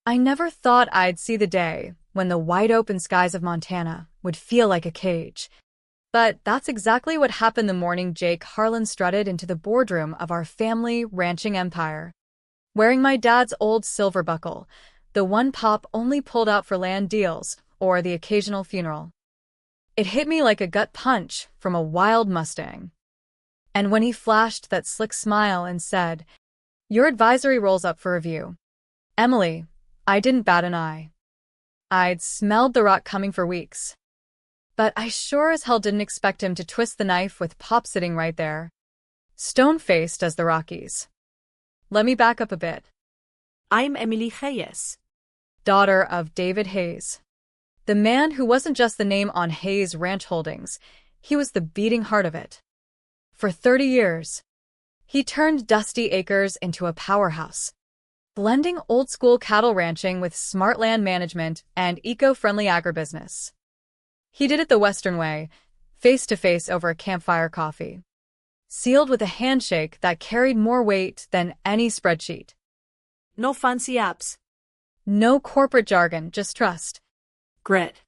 I never thought I'd see the day when the wide-open skies of Montana would feel like a cage. But that's exactly what happened the morning Jake Harlan strutted into the boardroom of our family ranching empire. Wearing my dad's old silver buckle, the one Pop only pulled out for land deals or the occasional funeral. It hit me like a gut punch from a wild Mustang. And when he flashed that slick smile and said, "Your advisory rolls up for review, Emily," I didn't bat an eye. I'd smelled the rot coming for weeks. But I sure as hell didn't expect him to twist the knife with Pop sitting right there, stone-faced as the Rockies. Let me back up a bit. I'm Emily Hayes, Daughter of David Hayes. The man who wasn't just the name on Hayes Ranch Holdings, he was the beating heart of it. For 30 years, he turned dusty acres into a powerhouse, blending old-school cattle ranching with smart land management and eco-friendly agribusiness. He did it the Western way, face-to-face over a campfire coffee, sealed with a handshake that carried more weight than any spreadsheet. no fancy apps, No corporate jargon, just trust. grit.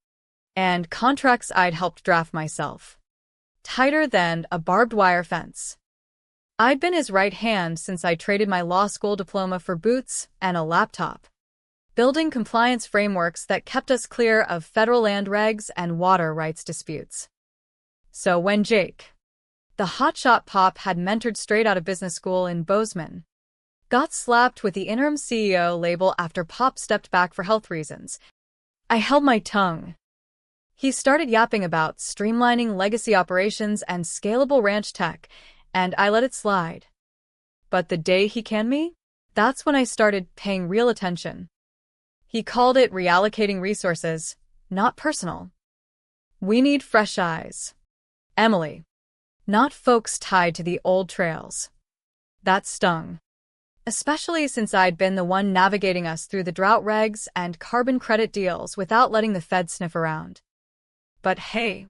And contracts I'd helped draft myself, tighter than a barbed wire fence. I'd been his right hand since I traded my law school diploma for boots and a laptop, building compliance frameworks that kept us clear of federal land regs and water rights disputes. So when Jake, the hotshot Pop had mentored straight out of business school in Bozeman, got slapped with the interim CEO label after Pop stepped back for health reasons, I held my tongue. He started yapping about streamlining legacy operations and scalable ranch tech, and I let it slide. But the day he canned me, that's when I started paying real attention. He called it reallocating resources, not personal. We need fresh eyes, Emily, not folks tied to the old trails. That stung, especially since I'd been the one navigating us through the drought regs and carbon credit deals without letting the Fed sniff around. But hey,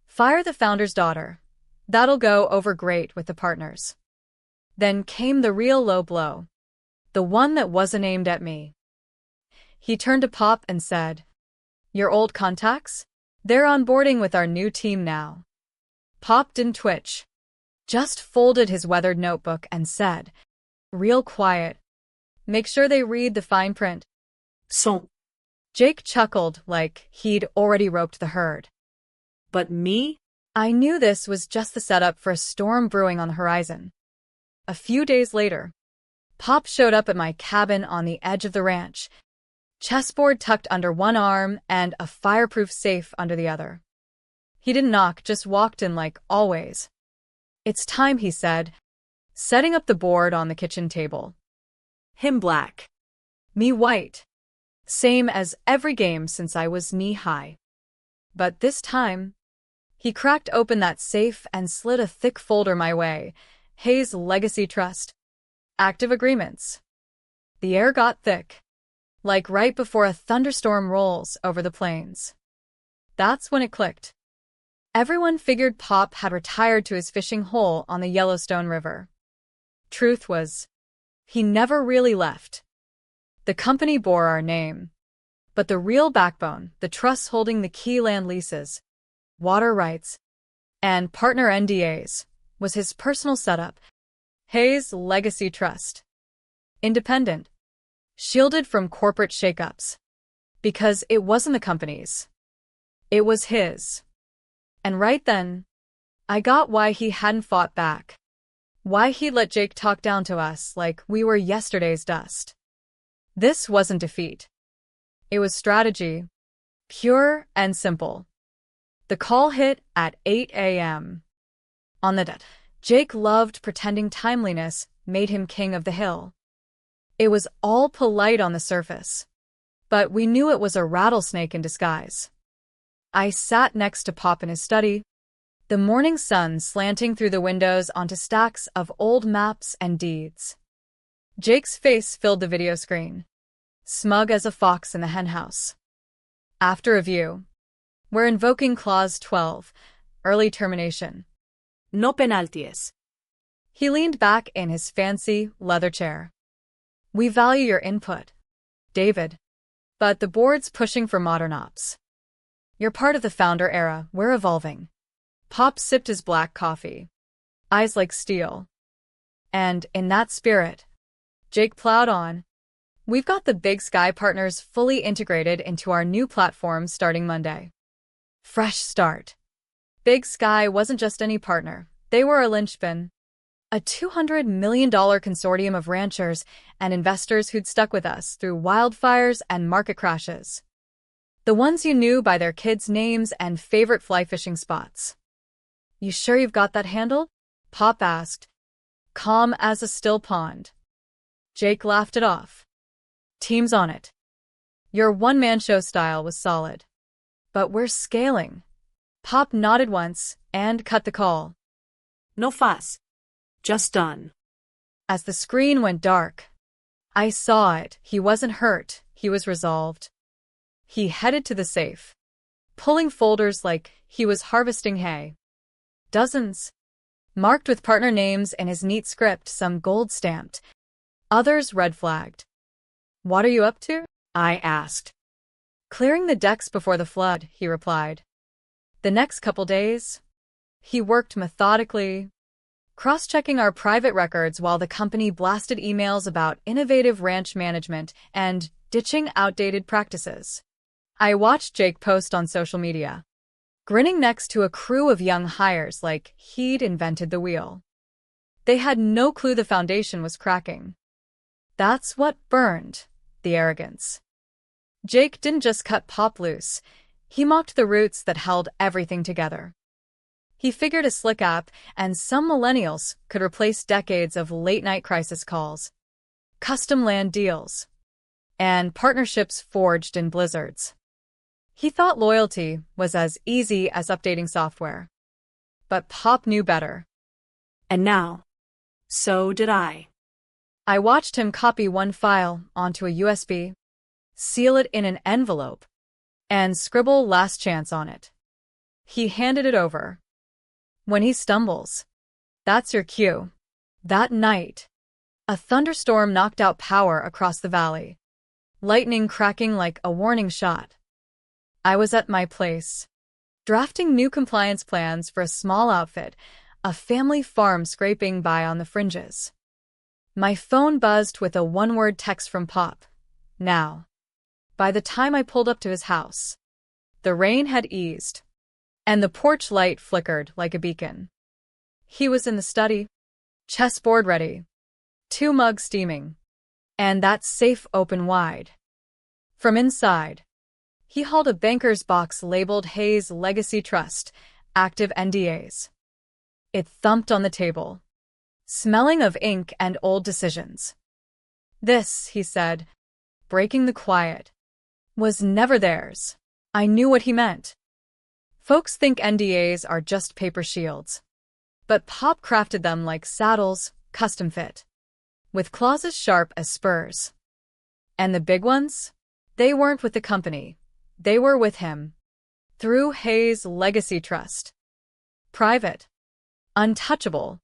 fire the founder's daughter. That'll go over great with the partners. Then came the real low blow, the one that wasn't aimed at me. He turned to Pop and said, "Your old contacts? They're onboarding with our new team now." Pop didn't twitch, just folded his weathered notebook and said, real quiet, "Make sure they read the fine print." So, Jake chuckled like he'd already roped the herd. but me? I knew this was just the setup for a storm brewing on the horizon. A few days later, Pop showed up at my cabin on the edge of the ranch, chessboard tucked under one arm and a fireproof safe under the other. He didn't knock, just walked in like always. "It's time," he said, setting up the board on the kitchen table. Him black, Me white. Same as every game since I was knee-high. But this time, he cracked open that safe and slid a thick folder my way. Hayes Legacy Trust. Active agreements. The air got thick, like right before a thunderstorm rolls over the plains. That's when it clicked. Everyone figured Pop had retired to his fishing hole on the Yellowstone River. Truth was, he never really left. The company bore our name, but the real backbone, the trusts holding the key land leases, water rights, and partner NDAs, was his personal setup, Hayes Legacy Trust. Independent, shielded from corporate shakeups, because it wasn't the company's. It was his. And right then, I got why he hadn't fought back. Why he'd let Jake talk down to us like we were yesterday's dust. This wasn't defeat. It was strategy, pure and simple. The call hit at 8 a.m. On the dot, Jake loved pretending timeliness made him king of the hill. It was all polite on the surface, but we knew it was a rattlesnake in disguise. I sat next to Pop in his study, the morning sun slanting through the windows onto stacks of old maps and deeds. Jake's face filled the video screen, smug as a fox in the henhouse. After review, we're invoking Clause 12, early termination. no penalties. He leaned back in his fancy leather chair. We value your input, David. But the board's pushing for modern ops. You're part of the founder era, we're evolving. Pop sipped his black coffee, eyes like steel. And, in that spirit, Jake plowed on. We've got the Big Sky partners fully integrated into our new platform starting Monday. Fresh start. Big Sky wasn't just any partner. They were a linchpin. A $200 million consortium of ranchers and investors who'd stuck with us through wildfires and market crashes. The ones you knew by their kids' names and favorite fly fishing spots. You sure you've got that handled? Pop asked, calm as a still pond. Jake laughed it off. Team's on it. Your one-man show style was solid. But we're scaling. Pop nodded once and cut the call. No fuss. Just done. As the screen went dark, I saw it. He wasn't hurt. He was resolved. He headed to the safe, pulling folders like he was harvesting hay. Dozens, marked with partner names in his neat script, some gold-stamped, others red-flagged. What are you up to? I asked. Clearing the decks before the flood, he replied. The next couple days, he worked methodically, cross-checking our private records while the company blasted emails about innovative ranch management and ditching outdated practices. I watched Jake post on social media, grinning next to a crew of young hires like he'd invented the wheel. They had no clue the foundation was cracking. That's what burned, the arrogance. Jake didn't just cut Pop loose, he mocked the roots that held everything together. He figured a slick app and some millennials could replace decades of late-night crisis calls, custom land deals, and partnerships forged in blizzards. He thought loyalty was as easy as updating software. But Pop knew better. And now, so did I. I watched him copy one file onto a USB, seal it in an envelope, and scribble last chance on it. He handed it over. When he stumbles, that's your cue. That night, a thunderstorm knocked out power across the valley, lightning cracking like a warning shot. I was at my place, drafting new compliance plans for a small outfit, a family farm scraping by on the fringes. My phone buzzed with a one-word text from Pop. Now. By the time I pulled up to his house, the rain had eased, and the porch light flickered like a beacon. He was in the study, chessboard ready, 2 mugs steaming, and that safe open wide. From inside, he hauled a banker's box labeled Hayes Legacy Trust, active NDAs. It thumped on the table, smelling of ink and old decisions. This, he said, breaking the quiet, was never theirs. I knew what he meant. Folks think NDAs are just paper shields. But Pop crafted them like saddles, custom fit, with clauses sharp as spurs. And the big ones? They weren't with the company. They were with him. Through Hayes Legacy Trust. Private. Untouchable.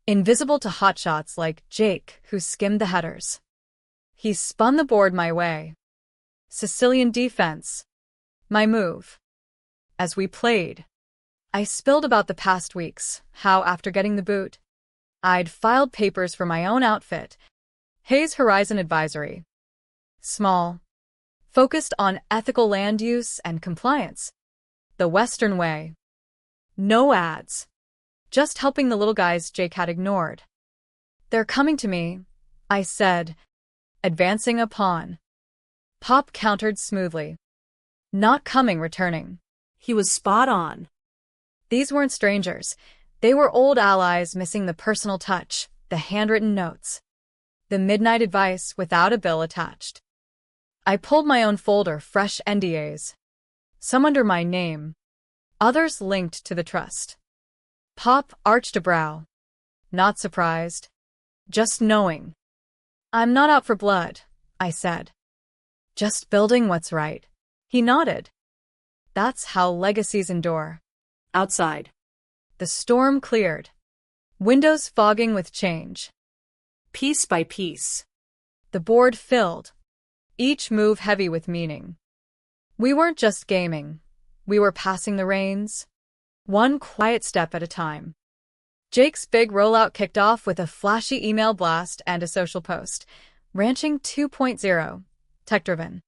Invisible to hotshots like Jake, who skimmed the headers. He spun the board my way. Sicilian defense. My move. As we played, I spilled about the past weeks, how after getting the boot, I'd filed papers for my own outfit, Hayes Horizon Advisory. Small. Focused on ethical land use and compliance. The Western way. No ads. Just helping the little guys Jake had ignored. They're coming to me, I said, advancing a pawn. Pop countered smoothly. Not coming, returning. He was spot on. These weren't strangers. They were old allies missing the personal touch, the handwritten notes. The midnight advice without a bill attached. I pulled my own folder, fresh NDAs. Some under my name. Others linked to the trust. Pop arched a brow. Not surprised. Just knowing. I'm not out for blood, I said. Just building what's right. He nodded. That's how legacies endure. Outside. The storm cleared. Windows fogging with change. Piece by piece. The board filled. each move heavy with meaning. We weren't just gaming. We were passing the reins, one quiet step at a time. Jake's big rollout kicked off with a flashy email blast and a social post. Ranching 2.0. Tech-driven.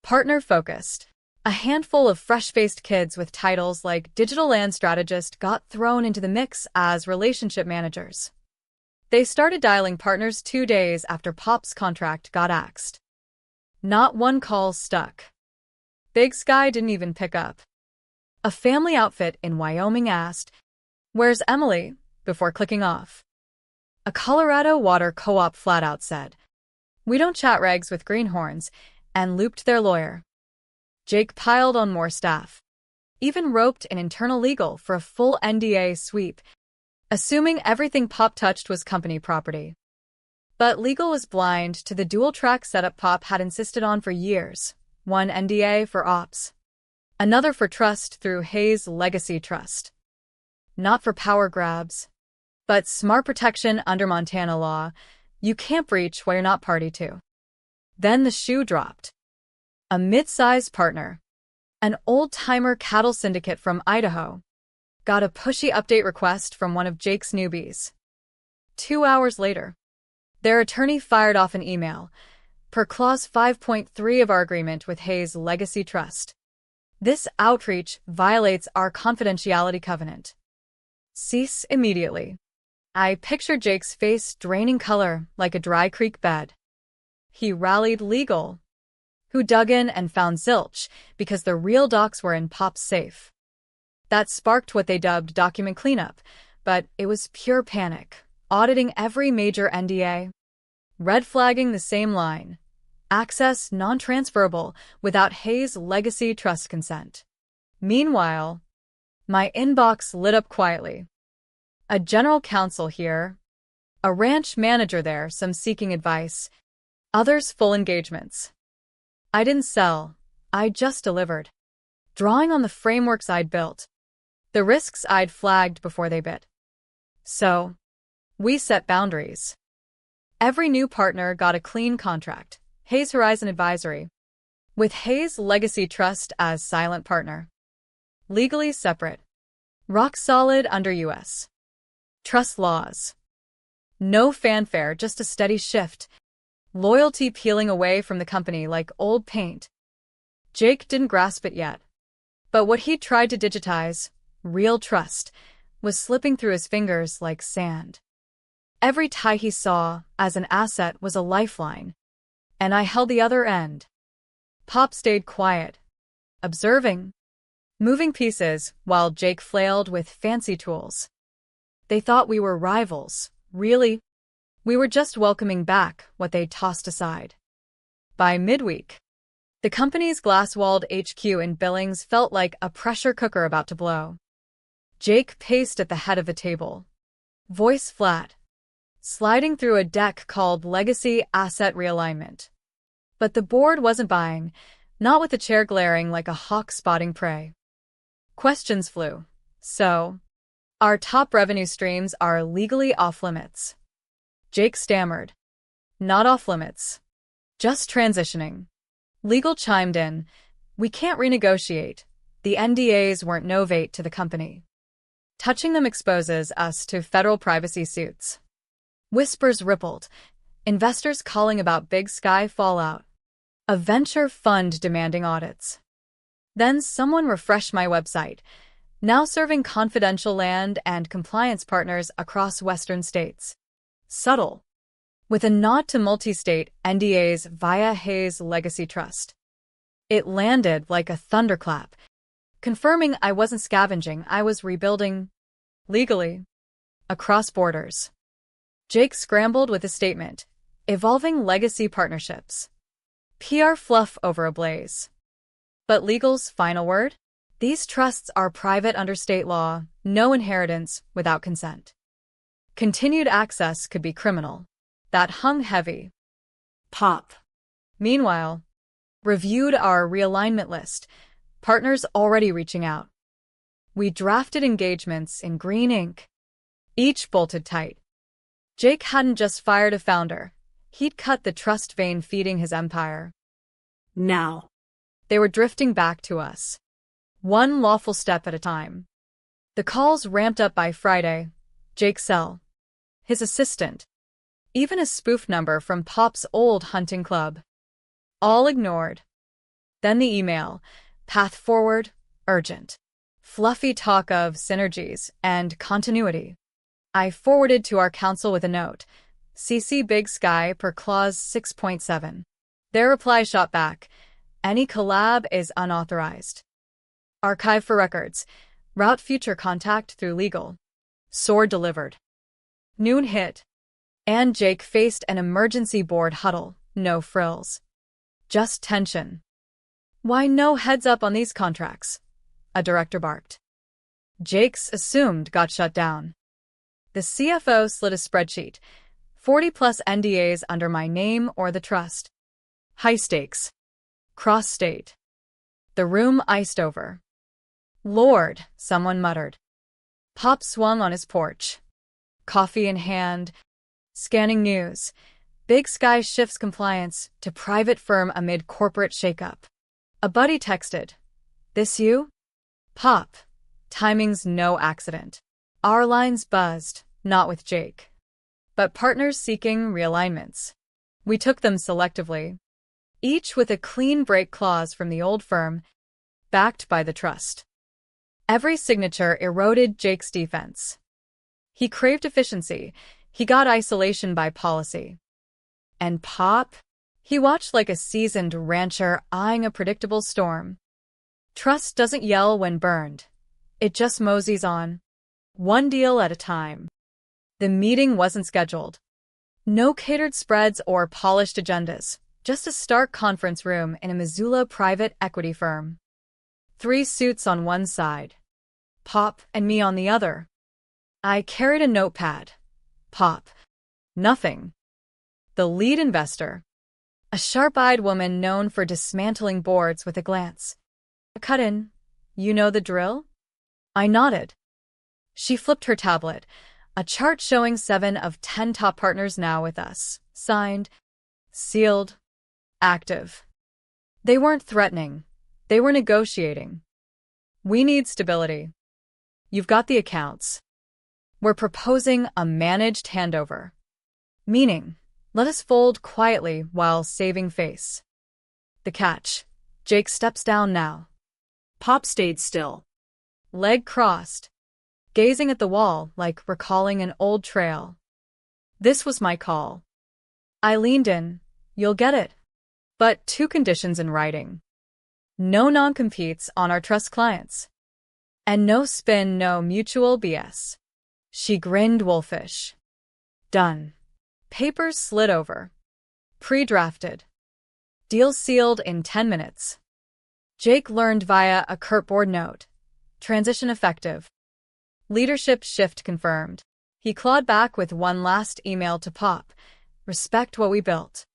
Partner-focused. A handful of fresh-faced kids with titles like Digital Land Strategist got thrown into the mix as relationship managers. They started dialing partners 2 days after Pop's contract got axed. Not one call stuck. Big Sky didn't even pick up. A family outfit in Wyoming asked, "Where's Emily?" before clicking off. A Colorado water co-op flat out said, "We don't chat regs with greenhorns," and looped their lawyer. Jake piled on more staff. Even roped in internal legal for a full NDA sweep, assuming everything Pop touched was company property. But legal was blind to the dual-track setup Pop had insisted on for years. One NDA for ops. Another for trust through Hayes Legacy Trust. Not for power grabs, but smart protection under Montana law. You can't breach what you're not party to. Then the shoe dropped. A mid-sized partner, an old-timer cattle syndicate from Idaho, got a pushy update request from one of Jake's newbies. 2 hours later, their attorney fired off an email, per Clause 5.3 of our agreement with Hayes Legacy Trust. This outreach violates our confidentiality covenant. Cease immediately. I pictured Jake's face draining color like a dry creek bed. He rallied legal, who dug in and found zilch because the real docs were in Pop's safe. That sparked what they dubbed document cleanup, but it was pure panic, auditing every major NDA, red flagging the same line, access non-transferable without Hayes Legacy Trust consent. Meanwhile, my inbox lit up quietly. A general counsel here, a ranch manager there, some seeking advice, others full engagements. I didn't sell, I just delivered, drawing on the frameworks I'd built, the risks I'd flagged before they bit. So, we set boundaries. Every new partner got a clean contract, Hayes Horizon Advisory, with Hayes Legacy Trust as silent partner. Legally separate. Rock solid under U.S. trust laws. No fanfare, just a steady shift. Loyalty peeling away from the company like old paint. Jake didn't grasp it yet. But what he'd tried to digitize, real trust, was slipping through his fingers like sand. Every tie he saw as an asset was a lifeline, and I held the other end. Pop stayed quiet, observing, moving pieces while Jake flailed with fancy tools. They thought we were rivals, really. We were just welcoming back what they tossed aside. By midweek, the company's glass-walled HQ in Billings felt like a pressure cooker about to blow. Jake paced at the head of the table, voice flat, sliding through a deck called Legacy Asset Realignment. But the board wasn't buying, not with the chair glaring like a hawk spotting prey. Questions flew. So, our top revenue streams are legally off-limits. Jake stammered. Not off-limits. Just transitioning. Legal chimed in. We can't renegotiate. The NDAs weren't novate to the company. Touching them exposes us to federal privacy suits. Whispers rippled. Investors calling about Big Sky fallout. A venture fund demanding audits. Then someone refreshed my website, now serving confidential land and compliance partners across Western states. Subtle, with a nod to multi-state NDAs via Hayes Legacy Trust. It landed like a thunderclap, confirming I wasn't scavenging, I was rebuilding, legally, across borders. Jake scrambled with a statement, evolving legacy partnerships. PR fluff over a blaze. But legal's final word? These trusts are private under state law, no inheritance without consent. Continued access could be criminal. That hung heavy. Pop. Meanwhile, reviewed our realignment list, partners already reaching out. We drafted engagements in green ink, each bolted tight. Jake hadn't just fired a founder, he'd cut the trust vein feeding his empire. Now. They were drifting back to us, one lawful step at a time. The calls ramped up by Friday. Jake Sell, his assistant, even a spoof number from Pop's old hunting club. All ignored. Then the email, path forward, urgent. Fluffy talk of synergies and continuity. I forwarded to our counsel with a note, CC Big Sky per clause 6.7. Their reply shot back, any collab is unauthorized. Archive for records. Route future contact through legal. Sword delivered. Noon hit, and Jake faced an emergency board huddle, no frills. Just tension. Why no heads up on these contracts? A director barked. Jake's assumed got shut down. The CFO slid a spreadsheet, 40+ NDAs under my name or the trust. High stakes. Cross-state. The room iced over. Lord, someone muttered. Pop swung on his porch, coffee in hand, scanning news. Big Sky shifts compliance to private firm amid corporate shakeup. A buddy texted, "This you?" Pop. Timing's no accident. Our lines buzzed, not with Jake, but partners seeking realignments. We took them selectively, each with a clean break clause from the old firm, backed by the trust. Every signature eroded Jake's defense. He craved efficiency. He got isolation by policy. And Pop? He watched like a seasoned rancher eyeing a predictable storm. Trust doesn't yell when burned. It just moseys on, one deal at a time. The meeting wasn't scheduled. No catered spreads or polished agendas, just a stark conference room in a Missoula private equity firm. 3 suits on one side, Pop and me on the other. I carried a notepad. Pop. Nothing. The lead investor, a sharp-eyed woman known for dismantling boards with a glance. Cut in. You know the drill? I nodded. She flipped her tablet, a chart showing 7 of 10 top partners now with us. Signed, sealed, active. They weren't threatening. They were negotiating. We need stability. You've got the accounts. We're proposing a managed handover. Meaning, let us fold quietly while saving face. The catch. Jake steps down now. Pop stayed still, Leg crossed, gazing at the wall like recalling an old trail. This was my call. I leaned in. You'll get it. But 2 conditions in writing. No non-competes on our trust clients. And no spin, no mutual BS. She grinned wolfish. Done. Papers slid over. Pre-drafted. Deal sealed in 10 minutes. Jake learned via a curtboard note. Transition effective. Leadership shift confirmed. He clawed back with one last email to Pop. Respect what we built.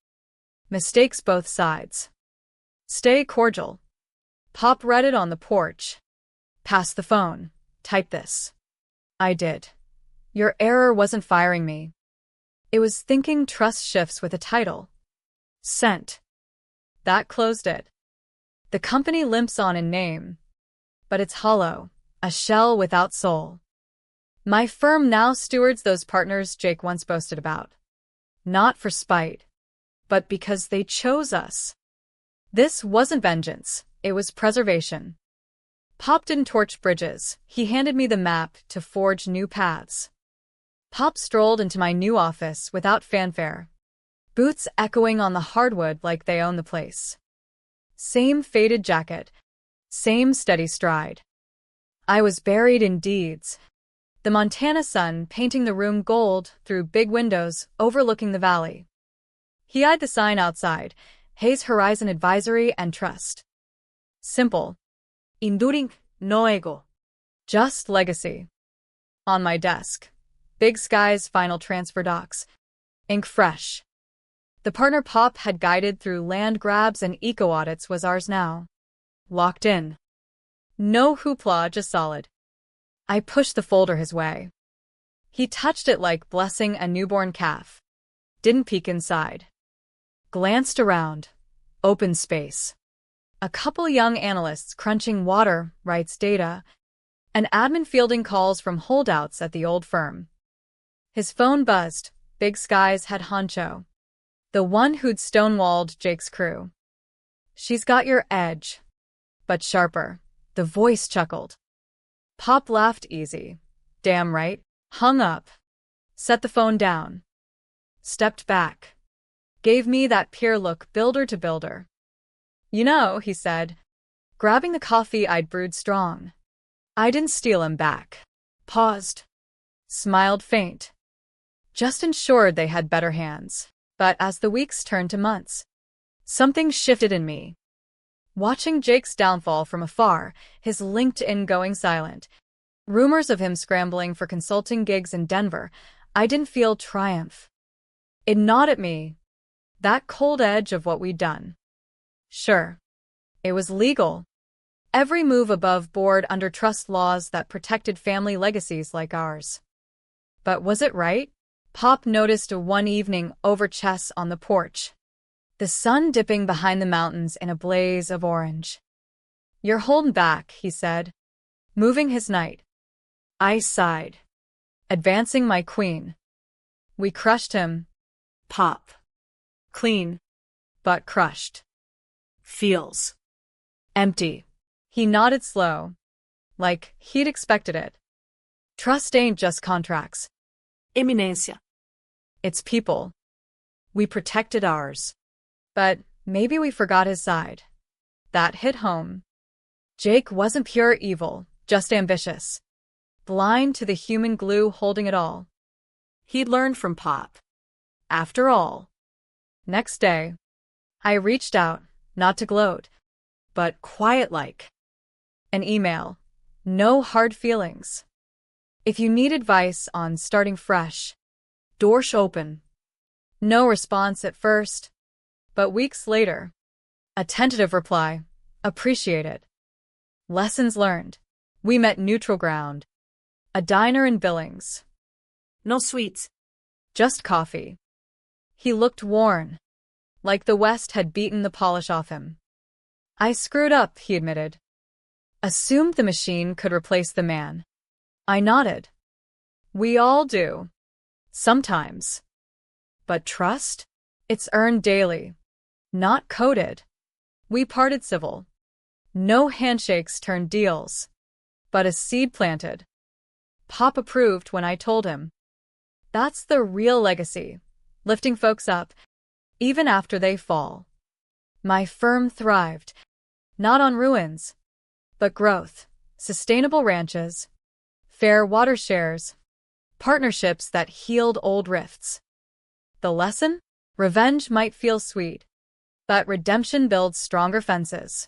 Mistakes both sides. Stay cordial. Pop read it on the porch. Pass the phone. Type this. I did. Your error wasn't firing me. It was thinking trust shifts with a title. Sent. That closed it. The company limps on in name, but it's hollow, a shell without soul. My firm now stewards those partners Jake once boasted about. Not for spite, but because they chose us. This wasn't vengeance, it was preservation. Pop didn't torch bridges, he handed me the map to forge new paths. Pop strolled into my new office without fanfare, boots echoing on the hardwood like they own the place. Same faded jacket, same steady stride. I was buried in deeds. The Montana sun painting the room gold through big windows overlooking the valley. He eyed the sign outside, Hayes Horizon Advisory and Trust. Simple. Enduring, no ego. Just legacy. On my desk. Big Sky's final transfer docs. Ink fresh. The partner Pop had guided through land grabs and eco-audits was ours now. Locked in. No hoopla, just solid. I pushed the folder his way. He touched it like blessing a newborn calf. Didn't peek inside. Glanced around. Open space. a couple young analysts crunching water rights data, and admin fielding calls from holdouts at the old firm. His phone buzzed. Big Sky's head honcho, the one who'd stonewalled Jake's crew. "She's got your edge, but sharper," the voice chuckled. Pop laughed easy. "Damn right." Hung up. Set the phone down. Stepped back. Gave me that peer look, builder to builder. "You know," he said, grabbing the coffee I'd brewed strong. I didn't steal him back. Paused. Smiled faint. Just ensured they had better hands. But as the weeks turned to months, something shifted in me. Watching Jake's downfall from afar, his LinkedIn going silent, rumors of him scrambling for consulting gigs in Denver, I didn't feel triumph. It gnawed at me, that cold edge of what we'd done. Sure, it was legal. Every move above board under trust laws that protected family legacies like ours. But was it right? Pop noticed one evening over chess on the porch, the sun dipping behind the mountains in a blaze of orange. "You're holding back," he said, moving his knight. I sighed, advancing my queen. "We crushed him." Pop. Clean, but crushed. Feels. Empty. He nodded slow, like he'd expected it. "Trust ain't just contracts. Eminência. It's people. We protected ours. But maybe we forgot his side." That hit home. Jake wasn't pure evil, just ambitious. Blind to the human glue holding it all. He'd learned from Pop. After all. Next day, I reached out, not to gloat, but quiet-like. An email. No hard feelings. "If you need advice on starting fresh, doors open." No response at first, but weeks later, a tentative reply. "Appreciate it." Lessons learned. We met neutral ground. A diner in Billings. No sweets. Just coffee. He looked worn, like the West had beaten the polish off him. "I screwed up," he admitted. "Assumed the machine could replace the man." I nodded. "We all do. Sometimes. But trust? It's earned daily. Not coded." We parted civil. No handshakes turned deals. But a seed planted. Pop approved when I told him. That's the real legacy. Lifting folks up, even after they fall. My firm thrived. Not on ruins, but growth. Sustainable ranches. Fair water shares. Partnerships that healed old rifts. The lesson? Revenge might feel sweet, but redemption builds stronger fences.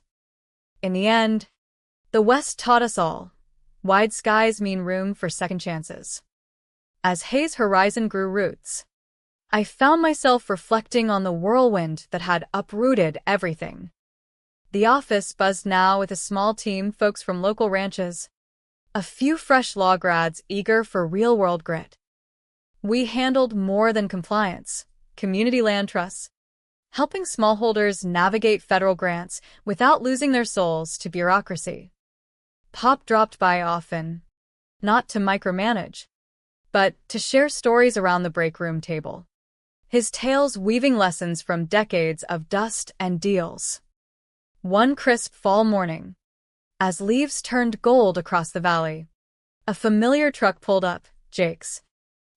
In the end, the West taught us all. Wide skies mean room for second chances. As Hayes' horizon grew roots, I found myself reflecting on the whirlwind that had uprooted everything. The office buzzed now with a small team, folks from local ranches, a few fresh law grads eager for real-world grit. We handled more than compliance, community land trusts, helping smallholders navigate federal grants without losing their souls to bureaucracy. Pop dropped by often, not to micromanage, but to share stories around the break room table. His tales weaving lessons from decades of dust and deals. One crisp fall morning, as leaves turned gold across the valley, a familiar truck pulled up, Jake's,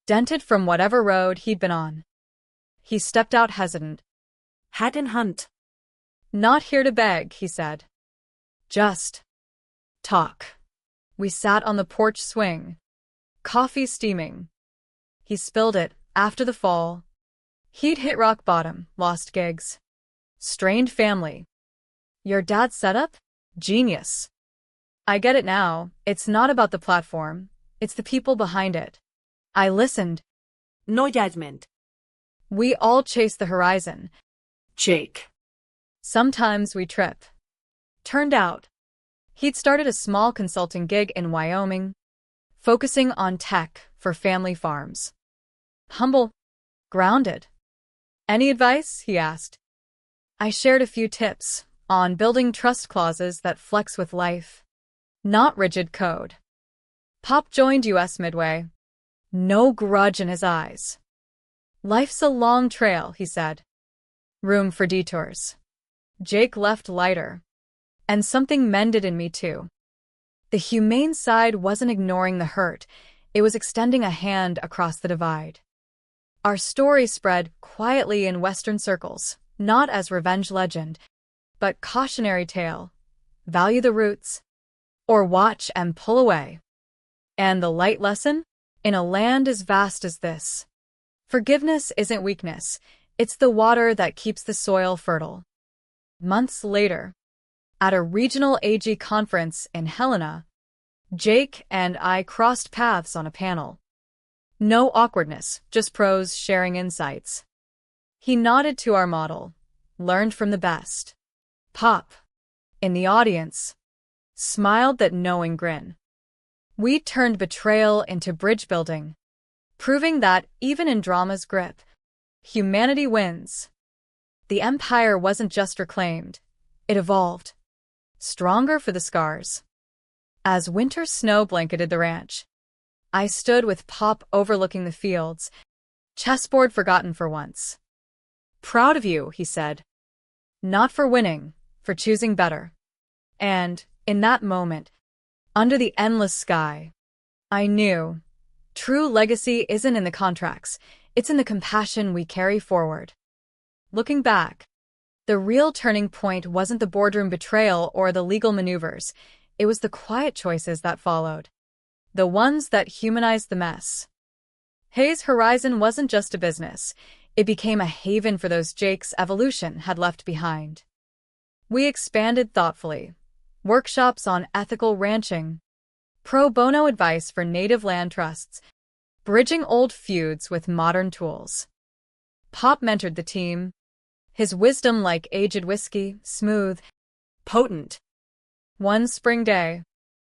dented from whatever road he'd been on. He stepped out hesitant. "Hat and hunt." "Not here to beg," he said. "Just talk." We sat on the porch swing, coffee steaming. He spilled it after the fall. He'd hit rock bottom, lost gigs. Strained family. "Your dad's setup? Genius." "I get it now. It's not about the platform. It's the people behind it." I listened. No judgment. We all chase the horizon. Jake. Sometimes we trip. Turned out, he'd started a small consulting gig in Wyoming, focusing on tech for family farms. Humble, grounded. "Any advice?" he asked. I shared a few tips, on building trust clauses that flex with life, not rigid code. Pop joined us midway, no grudge in his eyes. Life's a long trail, he said. Room for detours. Jake left lighter, and something mended in me too. The humane side wasn't ignoring the hurt, it was extending a hand across the divide. Our story spread quietly in Western circles, not as revenge legend, but cautionary tale. Value the roots, or watch and pull away. And the light lesson? In a land as vast as this, forgiveness isn't weakness, it's the water that keeps the soil fertile. Months later, at a regional AG conference in Helena, Jake and I crossed paths on a panel. No awkwardness, just pros sharing insights. He nodded to our model, learned from the best. Pop, in the audience, smiled that knowing grin. We turned betrayal into bridge building, proving that even in drama's grip, humanity wins. The empire wasn't just reclaimed, it evolved, stronger for the scars. As winter snow blanketed the ranch, I stood with Pop overlooking the fields, chessboard forgotten for once. Proud of you, he said. Not for winning, for choosing better. And, in that moment, under the endless sky, I knew, true legacy isn't in the contracts, it's in the compassion we carry forward. Looking back, the real turning point wasn't the boardroom betrayal or the legal maneuvers, it was the quiet choices that followed. The ones that humanized the mess. Hayes Horizon wasn't just a business, it became a haven for those Jake's evolution had left behind. We expanded thoughtfully. Workshops on ethical ranching, pro bono advice for native land trusts, bridging old feuds with modern tools. Pop mentored the team, his wisdom like aged whiskey, smooth, potent. One spring day,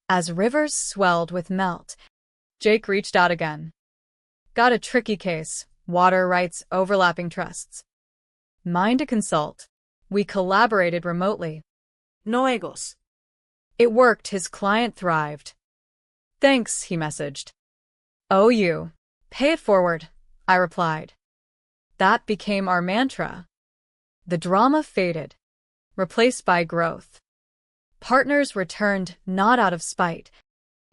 as rivers swelled with melt, Jake reached out again. Got a tricky case, water rights overlapping trusts. Mine to consult. We collaborated remotely. No egos. It worked, his client thrived. Thanks, he messaged. Oh, you. Pay it forward, I replied. That became our mantra. The drama faded, replaced by growth. Partners returned not out of spite,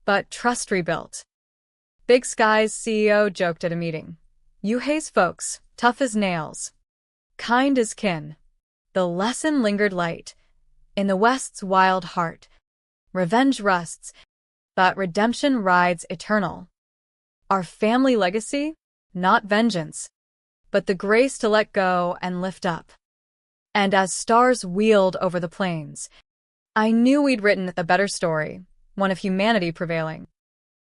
but trust rebuilt. Big Sky's CEO joked at a meeting. You Hayes folks, tough as nails. Kind as kin. The lesson lingered light. In the West's wild heart, revenge rusts, but redemption rides eternal. Our family legacy? Not vengeance, but the grace to let go and lift up. And as stars wheeled over the plains, I knew we'd written a better story, one of humanity prevailing.